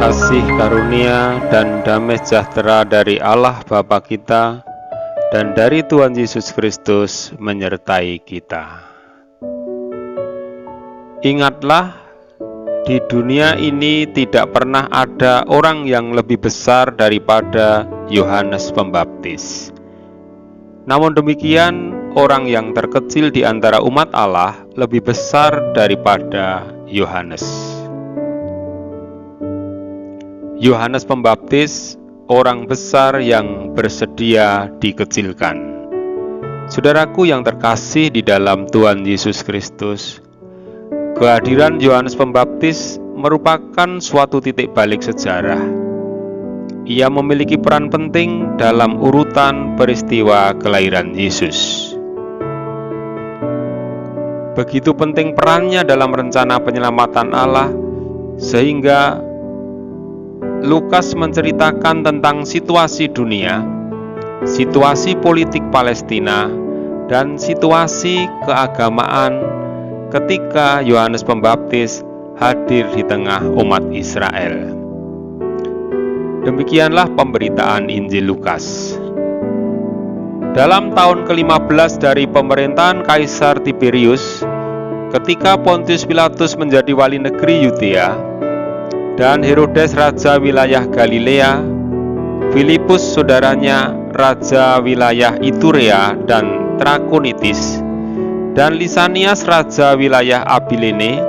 Kasih karunia dan damai sejahtera dari Allah Bapa kita dan dari Tuhan Yesus Kristus menyertai kita. Ingatlah, di dunia ini tidak pernah ada orang yang lebih besar daripada Yohanes Pembaptis. Namun demikian, orang yang terkecil di antara umat Allah lebih besar daripada Yohanes. Yohanes Pembaptis, orang besar yang bersedia dikecilkan. Saudaraku yang terkasih di dalam Tuhan Yesus Kristus, kehadiran Yohanes Pembaptis merupakan suatu titik balik sejarah. Ia memiliki peran penting dalam urutan peristiwa kelahiran Yesus. Begitu penting perannya dalam rencana penyelamatan Allah, sehingga Lukas menceritakan tentang situasi dunia, situasi politik Palestina, dan situasi keagamaan ketika Yohanes Pembaptis hadir di tengah umat Israel. Demikianlah pemberitaan Injil Lukas. Dalam tahun ke-15 dari pemerintahan Kaisar Tiberius, ketika Pontius Pilatus menjadi wali negeri Yudea, dan Herodes raja wilayah Galilea, Filipus saudaranya raja wilayah Iturea dan Trakonitis, dan Lisanias raja wilayah Abilene.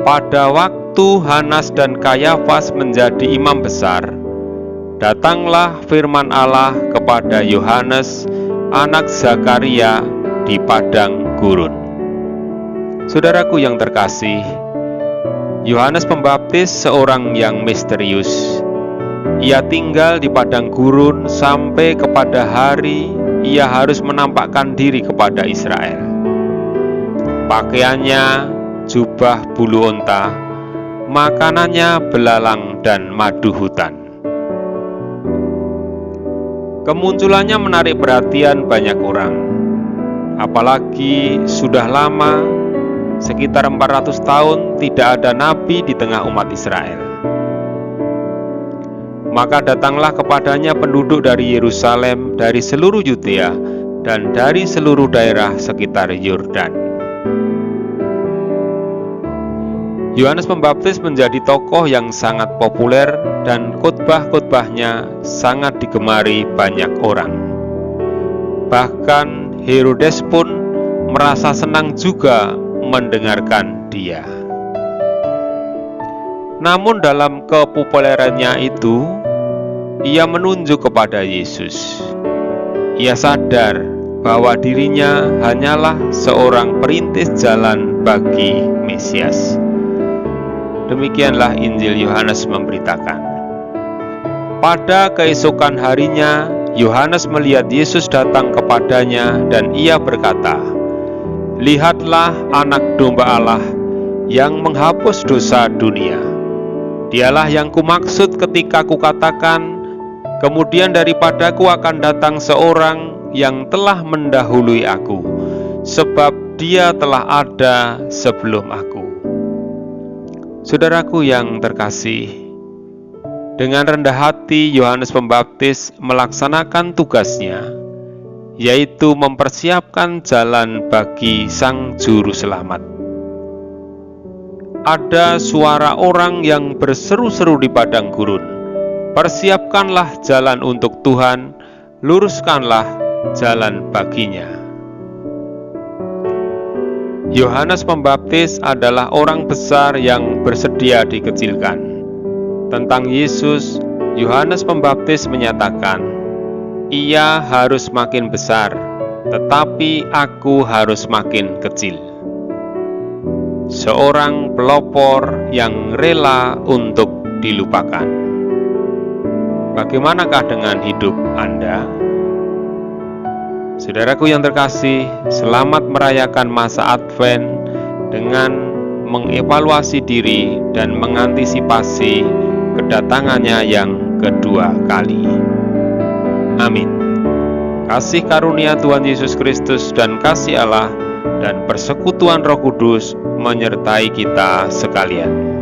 Pada waktu Hanas dan Kayafas menjadi imam besar, datanglah firman Allah kepada Yohanes, anak Zakaria, di padang gurun. Saudaraku yang terkasih, Yohanes Pembaptis seorang yang misterius. Ia tinggal di padang gurun sampai kepada hari ia harus menampakkan diri kepada Israel. Pakaiannya jubah bulu onta, makanannya belalang dan madu hutan. Kemunculannya menarik perhatian banyak orang, apalagi sudah lama, sekitar 400 tahun tidak ada nabi di tengah umat Israel. Maka datanglah kepadanya penduduk dari Yerusalem, dari seluruh Yudea, dan dari seluruh daerah sekitar Yordan. Yohanes Pembaptis menjadi tokoh yang sangat populer dan khotbah-khotbahnya sangat digemari banyak orang. Bahkan Herodes pun merasa senang juga mendengarkan dia. Namun dalam kepopulerannya itu, ia menunjuk kepada Yesus. Ia sadar bahwa dirinya hanyalah seorang perintis jalan bagi Mesias. Demikianlah Injil Yohanes memberitakan. Pada keesokan harinya, Yohanes melihat Yesus datang kepadanya dan ia berkata, "Lihatlah anak domba Allah yang menghapus dosa dunia. Dialah yang kumaksud ketika kukatakan, kemudian daripadaku akan datang seorang yang telah mendahului aku, sebab dia telah ada sebelum aku." Saudaraku yang terkasih, dengan rendah hati Yohanes Pembaptis melaksanakan tugasnya, yaitu mempersiapkan jalan bagi Sang Juru Selamat. Ada suara orang yang berseru-seru di padang gurun, "Persiapkanlah jalan untuk Tuhan, luruskanlah jalan baginya." Yohanes Pembaptis adalah orang besar yang bersedia dikecilkan. Tentang Yesus, Yohanes Pembaptis menyatakan, "Ia harus makin besar, tetapi aku harus makin kecil." Seorang pelopor yang rela untuk dilupakan. Bagaimanakah dengan hidup Anda? Saudaraku yang terkasih, selamat merayakan masa Advent dengan mengevaluasi diri dan mengantisipasi kedatangannya yang kedua kali. Amin. Kasih karunia Tuhan Yesus Kristus dan kasih Allah dan persekutuan Roh Kudus menyertai kita sekalian.